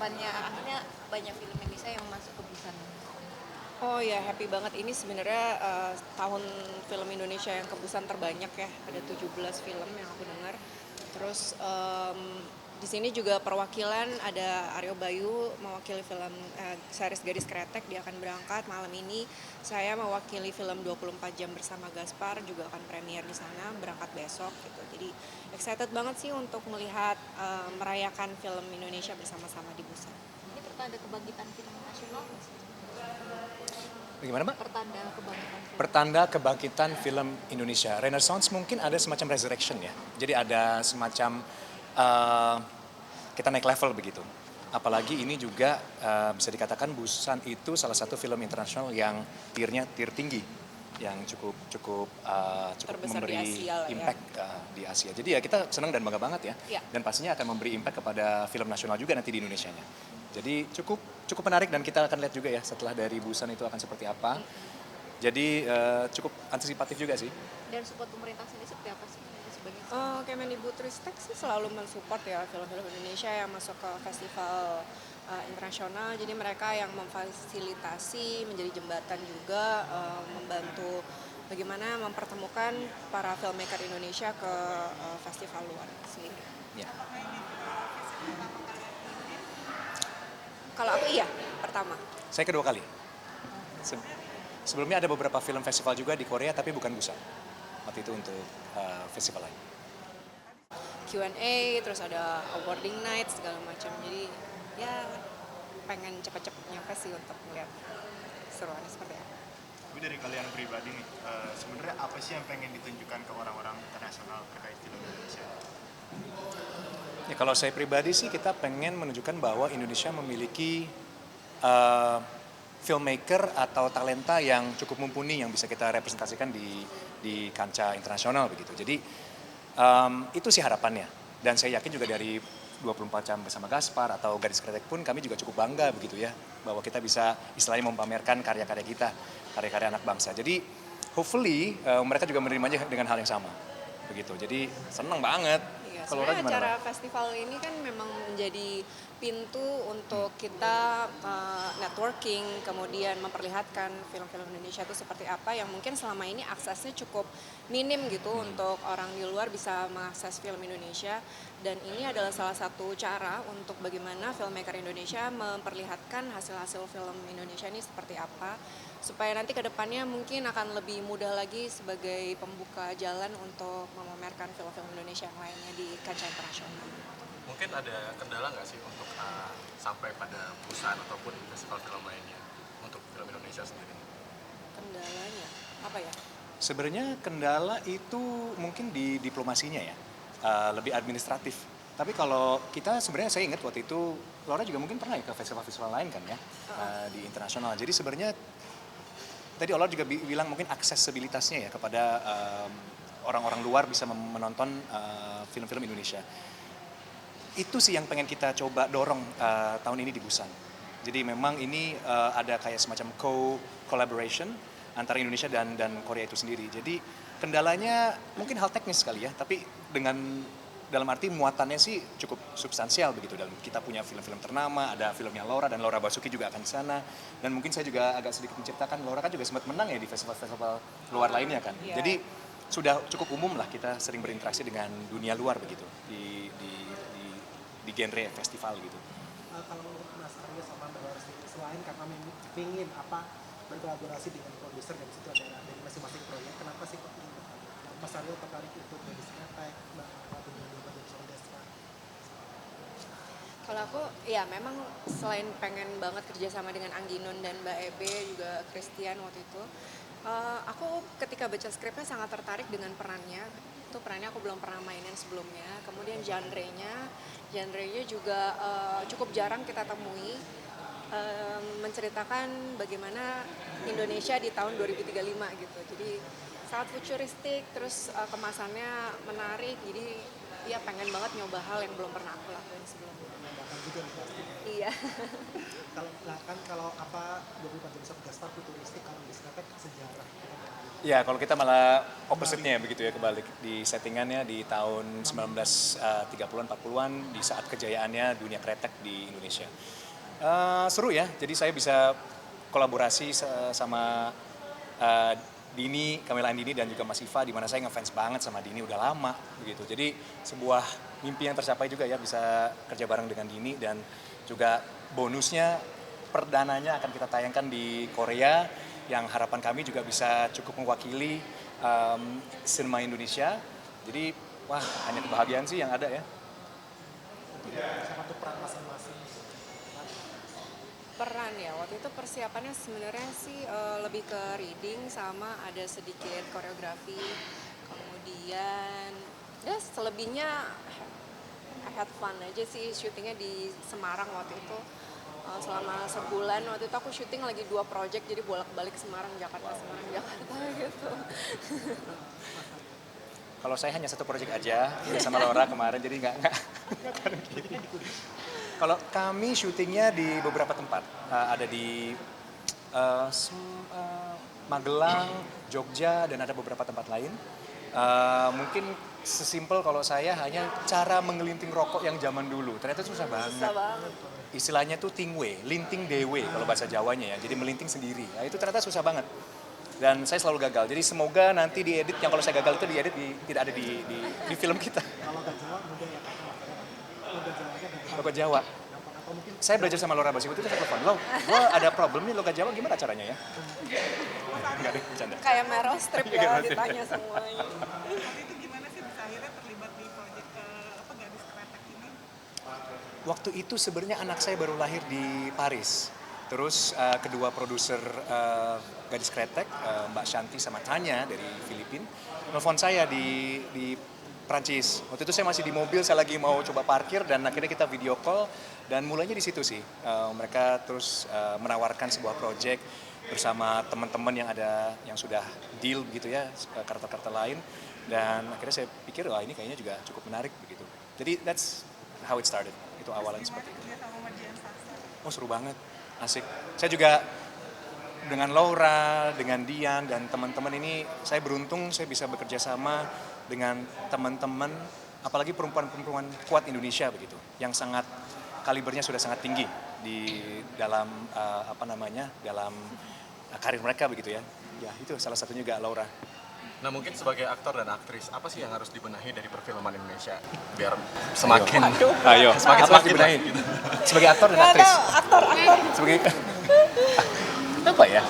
keputusannya akhirnya banyak film Indonesia yang masuk ke Busan? Oh ya, happy banget. Ini sebenarnya tahun film Indonesia yang kebusan terbanyak ya. Ada 17 film yang aku dengar. Terus di sini juga perwakilan ada Aryo Bayu mewakili film series Gadis Kretek, dia akan berangkat malam ini. Saya mewakili film 24 jam bersama Gaspar juga akan premier di sana, berangkat besok gitu. Jadi excited banget sih untuk melihat merayakan film Indonesia bersama-sama di Busan. Ini pertanda kebangkitan film nasional nggak sih? Bagaimana, Mbak? Pertanda kebangkitan film. Pertanda kebangkitan film Indonesia. Renaissance mungkin ada semacam resurrection ya. Jadi ada semacam eh, kita naik level begitu. Apalagi ini juga bisa dikatakan Busan itu salah satu film internasional yang tier tinggi, yang cukup Terbesar di memberi Asia lah ya. impact di Asia. Jadi ya kita senang dan bangga banget ya. Ya. Dan pastinya akan memberi impact kepada film nasional juga nanti di Indonesianya. Jadi cukup menarik dan kita akan lihat juga ya setelah dari Busan itu akan seperti apa. Jadi cukup antisipatif juga sih. Dan support pemerintah sendiri seperti apa sih? Sebagai Kemendikbudristek sih selalu mensupport ya film-film Indonesia yang masuk ke festival internasional. Jadi mereka yang memfasilitasi, menjadi jembatan juga, membantu bagaimana mempertemukan para filmmaker Indonesia ke festival luar sendiri. Ya. Kalau aku iya, pertama. Saya kedua kali. Sebelumnya ada beberapa film festival juga di Korea tapi bukan Busan. Waktu itu untuk festival lain. Q&A, terus ada awarding night segala macam. Jadi ya pengen cepet-cepet nyampe sih untuk melihat seruannya seperti apa. Tapi dari kalian pribadi nih, sebenarnya apa sih yang pengen ditunjukkan ke orang-orang internasional terkait film Indonesia? Ya, kalau saya pribadi sih kita pengen menunjukkan bahwa Indonesia memiliki uh, filmmaker atau talenta yang cukup mumpuni yang bisa kita representasikan di kancah internasional begitu. Jadi itu sih harapannya. Dan saya yakin juga dari 24 jam bersama Gaspar atau Gadis Kretek pun kami juga cukup bangga begitu ya bahwa kita bisa istilahnya mempamerkan karya-karya kita, karya-karya anak bangsa. Jadi hopefully mereka juga menerimanya dengan hal yang sama begitu. Jadi senang banget. Iya, Kalau Laura sebenarnya gimana, acara Mbak? festival ini kan memang menjadi pintu untuk kita networking, kemudian memperlihatkan film-film Indonesia itu seperti apa yang mungkin selama ini aksesnya cukup minim gitu untuk orang di luar bisa mengakses film Indonesia. Dan ini adalah salah satu cara untuk bagaimana filmmaker Indonesia memperlihatkan hasil-hasil film Indonesia ini seperti apa, supaya nanti ke depannya mungkin akan lebih mudah lagi sebagai pembuka jalan untuk memamerkan film-film Indonesia yang lainnya di kancah internasional. Mungkin ada kendala nggak sih untuk sampai pada Busan ataupun festival film lainnya untuk film Indonesia sendiri? Kendalanya apa ya? Sebenarnya kendala itu mungkin di diplomasinya ya, lebih administratif. Tapi kalau kita sebenarnya saya ingat waktu itu Laura juga mungkin pernah ya ke festival-festival lain kan ya, di internasional. Jadi sebenarnya tadi Laura juga bilang mungkin aksesibilitasnya ya kepada orang-orang luar bisa menonton film-film Indonesia. Itu sih yang pengen kita coba dorong tahun ini di Busan. Jadi memang ini ada kayak semacam collaboration antara Indonesia dan Korea itu sendiri. Jadi kendalanya mungkin hal teknis sekali ya, tapi dengan dalam arti muatannya sih cukup substansial begitu. Dalam kita punya film-film ternama, ada filmnya Laura dan Laura Basuki juga akan di sana. Dan mungkin saya juga agak sedikit menceritakan Laura kan juga sempat menang ya di festival-festival luar lainnya kan. Iya. Jadi sudah cukup umum lah kita sering berinteraksi dengan dunia luar begitu di genre festival gitu. Kalau Mas Aryo sama Mbak Laura sendiri selain karena ingin berkolaborasi dengan produser dan situ ada dari masing-masing proyek, kenapa sih kok ingin Mas Aryo tertarik untuk Gadis Kretek, Mbak Ratu dan juga Gadis Desta? Kalau aku ya memang selain pengen banget kerjasama dengan Anggi Nun dan Mbak Ebe juga Christian waktu itu, aku ketika baca skripnya sangat tertarik dengan perannya. Itu perannya aku belum pernah mainin sebelumnya. Kemudian genrenya juga cukup jarang kita temui. Menceritakan bagaimana Indonesia di tahun 2035 gitu. Jadi sangat futuristik, terus kemasannya menarik, jadi ya pengen banget nyoba hal yang belum pernah aku lakuin sebelumnya. Menambahkan juga nih pasti. Iya. Kalau apa 24 jam bisa gaspar futuristik, kalau di Skytech sejarah. Ya, kalau kita malah opposite-nya begitu ya, kebalik. Di settingannya di tahun 1930-an, 40-an, di saat kejayaannya dunia kretek di Indonesia. Seru ya, jadi saya bisa kolaborasi sama Dini, Kamila Andini dan juga Mas Iva, di mana saya ngefans banget sama Dini udah lama begitu. Jadi sebuah mimpi yang tercapai juga ya, bisa kerja bareng dengan Dini, dan juga bonusnya perdananya akan kita tayangkan di Korea, yang harapan kami juga bisa cukup mewakili sinema Indonesia. Jadi wah, hanya kebahagiaan sih yang ada ya. Sama tuh peran masing-masing. Peran ya, waktu itu persiapannya sebenarnya sih lebih ke reading sama ada sedikit koreografi, kemudian ya selebihnya I had fun aja sih. Syutingnya di Semarang waktu itu selama sebulan. Waktu itu aku syuting lagi 2 project, jadi bolak-balik Semarang Jakarta gitu. Kalau saya hanya 1 proyek aja sama Laura kemarin, jadi nggak. Kalau kami syutingnya di beberapa tempat, ada di Magelang, Jogja, dan ada beberapa tempat lain. Mungkin sesimpel kalau saya hanya cara mengelinting rokok yang zaman dulu, ternyata susah banget. Susah banget. Istilahnya tuh tingwe, linting dewe kalau bahasa Jawanya ya, jadi melinting sendiri. Nah, itu ternyata susah banget. Dan saya selalu gagal. Jadi semoga nanti diedit, yang kalau saya gagal itu diedit tidak ada di film kita. Kalau gak Jawa mudah ya, logat Jawanya gampang. Logat Jawa. Atau mungkin Saya belajar sama Laura Basiku itu, saya telepon, "Lo, gue ada problem nih logat Jawa, gimana caranya ya?" Enggak deh, bercanda. Kayak Meryl Streep ya, ditanya semuanya. Waktu itu gimana sih bisa akhirnya terlibat di proyek Gadis Kretek ini? Waktu itu sebenarnya anak saya baru lahir di Paris. Terus kedua produser Gadis Kretek, Mbak Shanti sama Tanya dari Filipina, nelfon saya di Prancis. Waktu itu saya masih di mobil, saya lagi mau coba parkir, dan akhirnya kita video call, dan mulainya di situ sih. Mereka terus menawarkan sebuah project bersama teman-teman yang sudah deal gitu ya, karakter-karakter lain, dan akhirnya saya pikir wah ini kayaknya juga cukup menarik begitu. Jadi that's how it started. Itu awalnya seperti itu. Dia sama Madian Sasa. Oh, seru banget, asik. Saya juga dengan Laura, dengan Dian, dan teman-teman ini, saya beruntung saya bisa bekerja sama dengan teman-teman, apalagi perempuan-perempuan kuat Indonesia begitu, yang sangat kalibernya sudah sangat tinggi di dalam dalam karir mereka begitu ya. Ya itu salah satunya juga Laura. Nah mungkin sebagai aktor dan aktris, apa sih yang harus dibenahi dari perfilman Indonesia biar semakin Ayo, semakin apa semakin dibenahin? gitu. Sebagai aktor dan aktris. Aktor. Sebagai apa ya?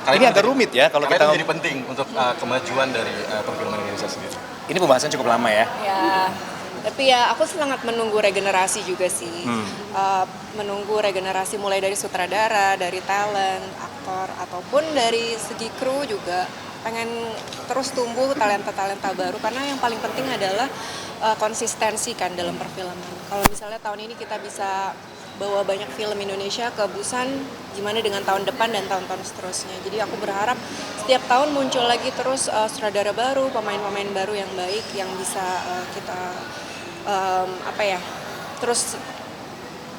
Karena Ini itu agak jadi- rumit ya kalau karena kita itu jadi penting untuk kemajuan dari perfilman Indonesia sendiri. Ini pembahasan cukup lama ya. Ya, tapi ya aku sangat menunggu regenerasi juga sih. Menunggu regenerasi mulai dari sutradara, dari talent, aktor, ataupun dari segi kru juga. Pengen terus tumbuh talenta-talenta baru, karena yang paling penting adalah konsistensi kan dalam perfilman. Kalau misalnya tahun ini kita bisa bawa banyak film Indonesia ke Busan, gimana dengan tahun depan dan tahun-tahun seterusnya. Jadi aku berharap setiap tahun muncul lagi terus sutradara baru, pemain-pemain baru yang baik, yang bisa kita terus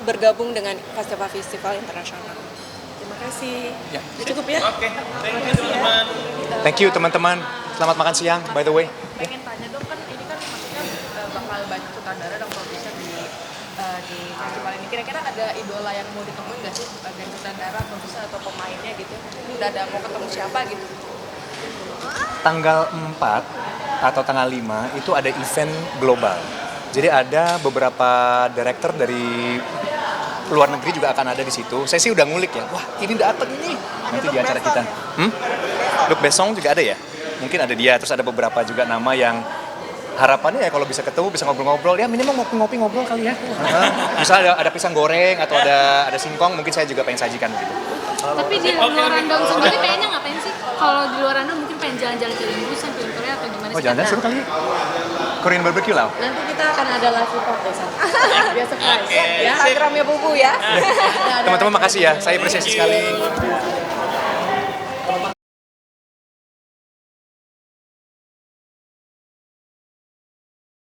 bergabung dengan festival-festival internasional. Terima kasih. Ya. Udah cukup ya? Oke, thank you teman-teman. Thank you teman-teman. Selamat makan siang by the way. Pengen tanya dong, kan ini kan maksudnya bakal banyak sutradara dan produser di festival ini. Kira-kira ada idola yang mau ditemuin nggak sih dari sutradara, produser atau pemainnya gitu? Udah ada mau ketemu siapa gitu? Tanggal 4 atau tanggal 5 itu ada event global. Jadi ada beberapa director dari luar negeri juga akan ada di situ. Saya sih udah ngulik ya. Wah, ini datang ini. Nanti di acara kita. Luc Besson juga ada ya? Mungkin ada dia. Terus ada beberapa juga nama yang harapannya ya kalau bisa ketemu, bisa ngobrol-ngobrol. Ya minimal ngopi-ngopi ngobrol kali ya. Misalnya ada pisang goreng atau ada singkong, mungkin saya juga pengen sajikan gitu. Tapi di luar Random sendiri kayaknya ngapain sih? Kalau di luar Random mungkin pengen jalan-jalan ke Busan, film Korea atau gimana sih? Oh, jangan seru kali. Korean barbecue lah. Nanti kita akan ada live report deh sana. Biasa surprise. Ya, Instagramnya Bubu ya. Teman-teman makasih ya, saya apresiasi sekali.